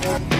महाराष्ट्र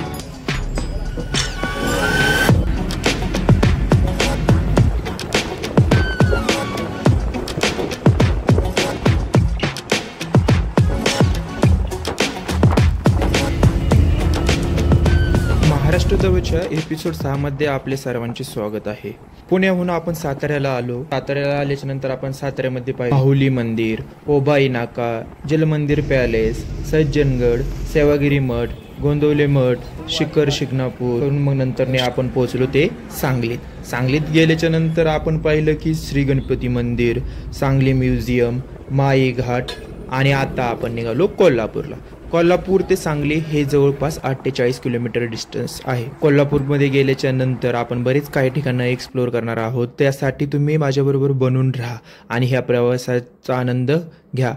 जवळच्या एपिसोड 6 मध्ये आपले सर्वांचे स्वागत आहे. पुण्याहून आपण साताऱ्याला आलो. साताऱ्याला आल्याच्या नंतर आपण साताऱ्यामध्ये पाहिलं माहुली मंदिर, ओबाई नाका, जलमंदिर पॅलेस, सज्जनगड, सेवागिरी मठ, गोंदवले मठ, शिखर शिंगणापूर. मग नंतरने आपण पोहोचलो ते सांगलीत गेल्याच्या नंतर आपण पाहिलं की श्री गणपती मंदिर, सांगली म्युझियम, माई घाट आणि आता आपण निघालो कोल्हापूरला. कोल्हापूर ते सांगली हे जवळपास 48 किलोमीटर डिस्टन्स आहे. कोल्हापूरमध्ये गेल्याच्या नंतर आपण बरेच काही ठिकाणं एक्सप्लोअर करणार आहोत. त्यासाठी तुम्ही माझ्याबरोबर बनून राहा आणि ह्या प्रवासाचा आनंद घ्या.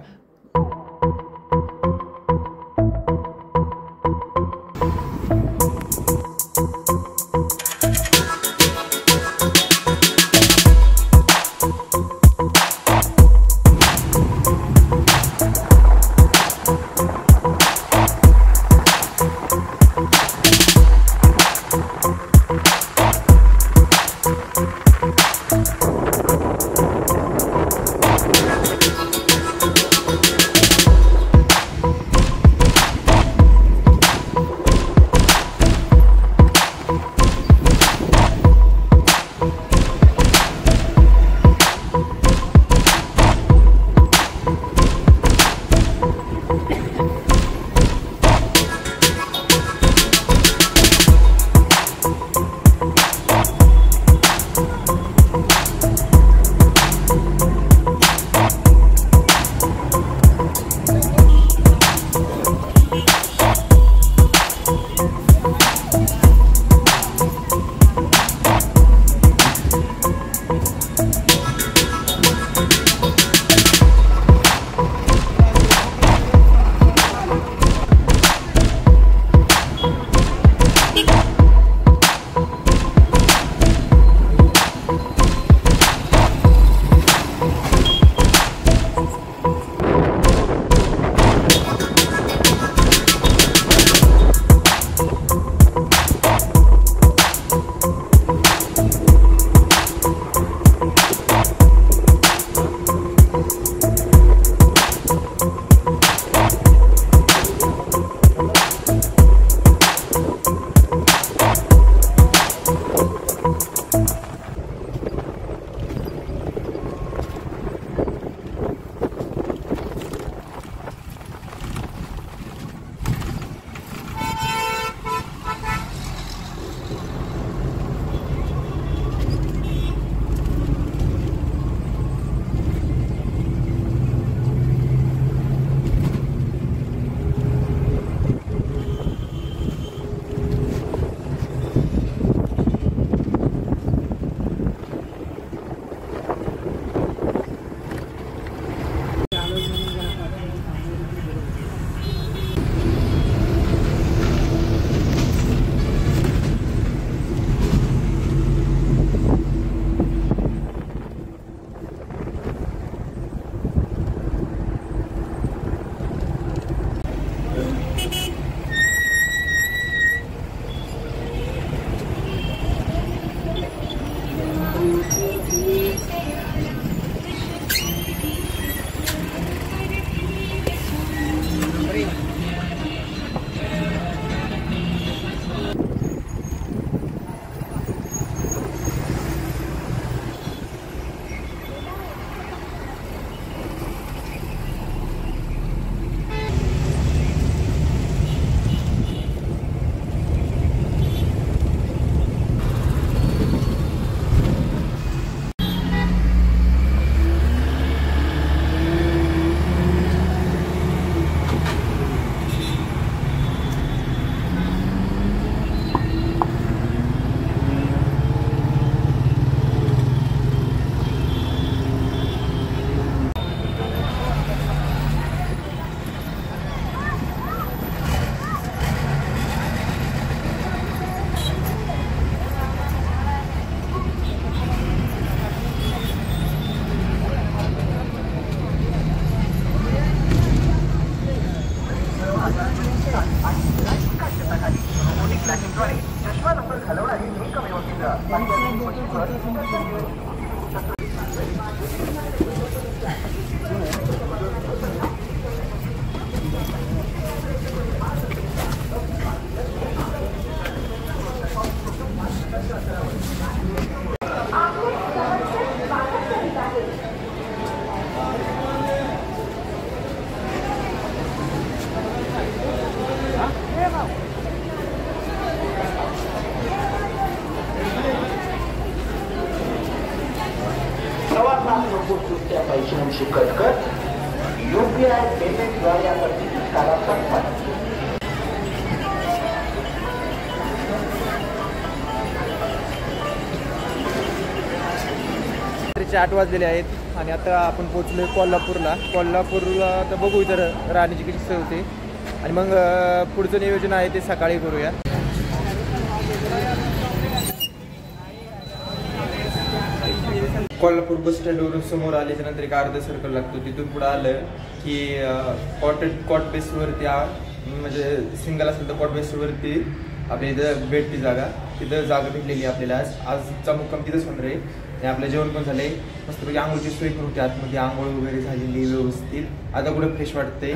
सुखद कर UPI पेमेंटद्वारे आपण तिकिटाला संपर्क 8 वाजलेले आहेत आणि आता आपण पोहोचलो कोल्हापूरला. तर बघू इतर राहण्याची किती सोय होते आणि मग पुढचं नियोजन आहे ते सकाळी करूया. कोल्हापूर बस स्टँडवरून समोर आल्याच्या नंतर एक अर्धा सर्कल लागतो. तिथून पुढे आलं की कॉट बेसवरती म्हणजे सिंगल असेल तर कॉट बेसवरती आपल्या इथं भेटती जागा. तिथं जागा भेटलेली आपल्याला. आजचा मुक्काम तिथंच होणार आहे आणि आपलं जेवण पण झालंय. मस्तपैकी आंघोळची सोय करून होती. आतमध्ये आंघोळ वगैरे झालेली व्यवस्थित. आता कुठं फ्रेश वाटतंय.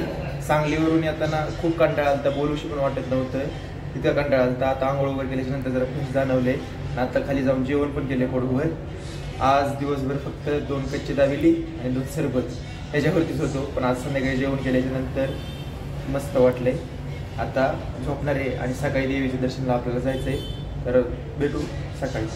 सांगलीवरून येताना खूप कंटाळा आलता, बोलूशी पण वाटत नव्हतं. तिथं कंटाळा आलता. आता आंघोळ वगैरे केल्याच्या नंतर जरा फ्रेश जाणवले. आता खाली जाऊन जेवण पण केले पोटभर. आज दिवसभर फक्त 2 कच्ची दाबेली आणि 2 सरबत याच्यावरतीच होतो. पण आज संध्याकाळी जेवण केल्याच्या नंतर मस्त वाटलंय. आता झोपणार आहे आणि सकाळी देवीच्या दर्शनाला आपल्याला जायचंय. तर भेटू सकाळी.